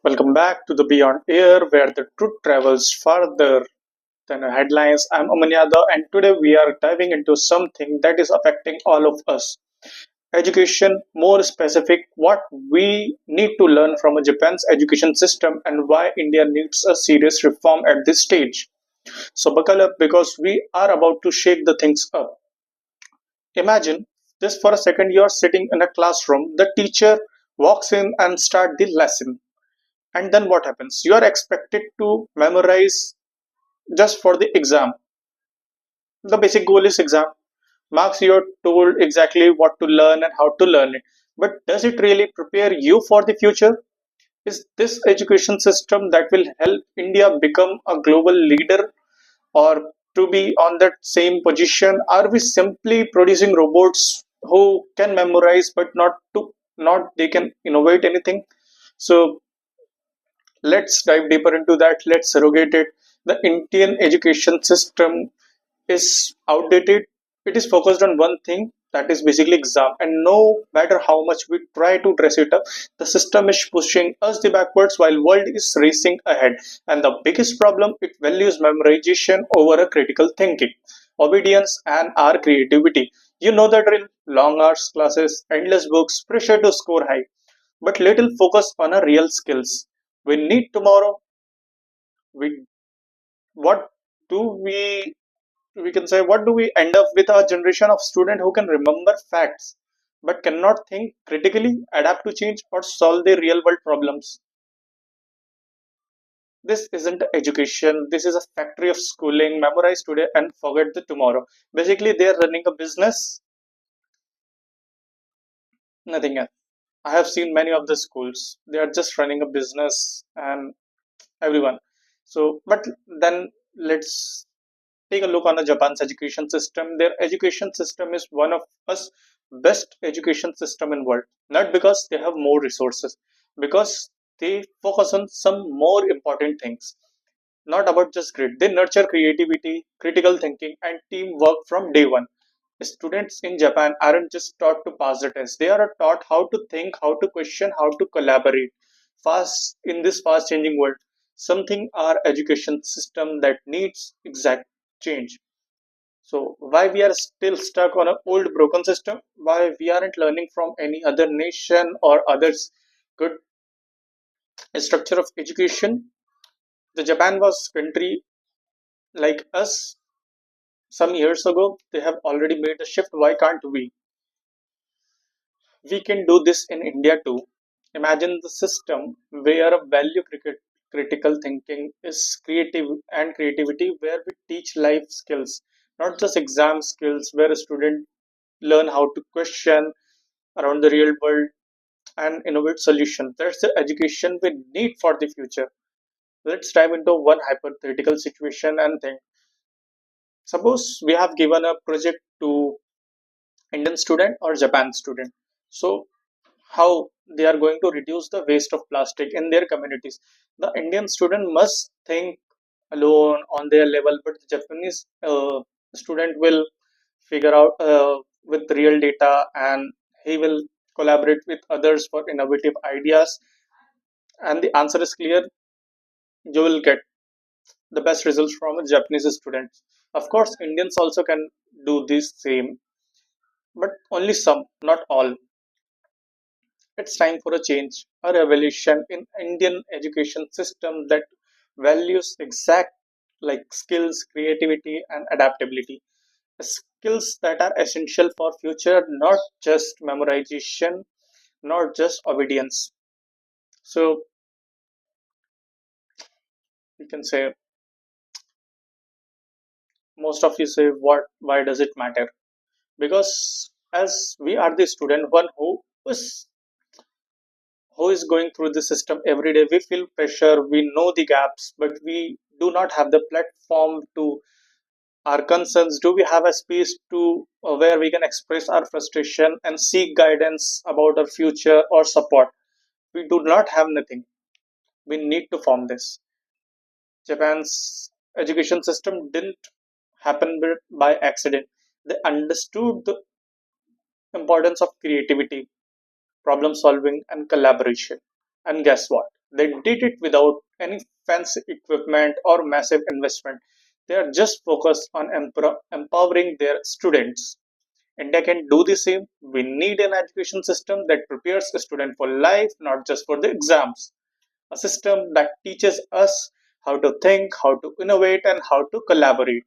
Welcome back to the Beyond Air, where the truth travels farther than the headlines. I'm Aman Yadav, and today we are diving into something that is affecting all of us. Education, more specific, what we need to learn from Japan's education system and why India needs a serious reform at this stage. So buckle up because we are about to shake the things up. Imagine this for a second: you are sitting in a classroom, the teacher walks in and start the lesson. And then what happens? You are expected to memorize just for the exam. The basic goal is exam. Marks, you're told exactly what to learn and how to learn it. But does it really prepare you for the future? Is this education system that will help India become a global leader or to be on that same position? Are we simply producing robots who can memorize but not they can innovate anything? So let's dive deeper into that. Let's surrogate it. The Indian education system is outdated. It is focused on one thing, that is basically exam. And no matter how much we try to dress it up, the system is pushing us the backwards while world is racing ahead. And the biggest problem, it values memorization over a critical thinking, obedience, and our creativity. You know the drill: long hours classes, endless books, pressure to score high, but little focus on our real skills we need tomorrow. We what do we can say, what do we end up with? A generation of students who can remember facts but cannot think critically, adapt to change, or solve their real world problems. This isn't education, this is a factory of schooling: memorize today and forget the tomorrow. Basically they are running a business, nothing else. I have seen many of the schools, they are just running a business, and everyone. So but then let's take a look on the Japan's education system. Their education system is one of us best education system in world. Not because they have more resources, because they focus on some more important things. Not about just grade. They nurture creativity, critical thinking, and teamwork from day one. Students in Japan aren't just taught to pass the test. They are taught how to think, how to question, how to collaborate. Fast in this fast changing world, something our education system that needs exact change. So why we are still stuck on an old broken system? Why we aren't learning from any other nation or others good structure of education? The Japan was country like us some years ago. They have already made the shift. Why can't we? We can do this in India too. Imagine the system where a critical thinking is creative and creativity, where we teach life skills, not just exam skills, where a student learn how to question around the real world and innovate solutions. That's the education we need for the future. Let's dive into one hypothetical situation and think. Suppose we have given a project to Indian student or Japan student. So how they are going to reduce the waste of plastic in their communities. The Indian student must think alone on their level, but the Japanese student will figure out with real data, and he will collaborate with others for innovative ideas. And the answer is clear: you will get the best results from a Japanese students. Of course, Indians also can do this same, but only some, not all. It's time for a change, a revolution in Indian education system that values exact like skills, creativity, and adaptability. Skills that are essential for future, not just memorization, not just obedience. So you can say, most of you say, what? Why does it matter? Because as we are the student one who is going through the system every day, we feel pressure, we know the gaps, but we do not have the platform to our concerns. Do we have a space to where we can express our frustration and seek guidance about our future or support? We do not have nothing. We need to form this. Japan's education system didn't happen by accident. They understood the importance of creativity, problem solving, and collaboration. And guess what? They did it without any fancy equipment or massive investment. They are just focused on empowering their students. India can do the same. We need an education system that prepares a student for life, not just for the exams. A system that teaches us how to think, how to innovate, and how to collaborate.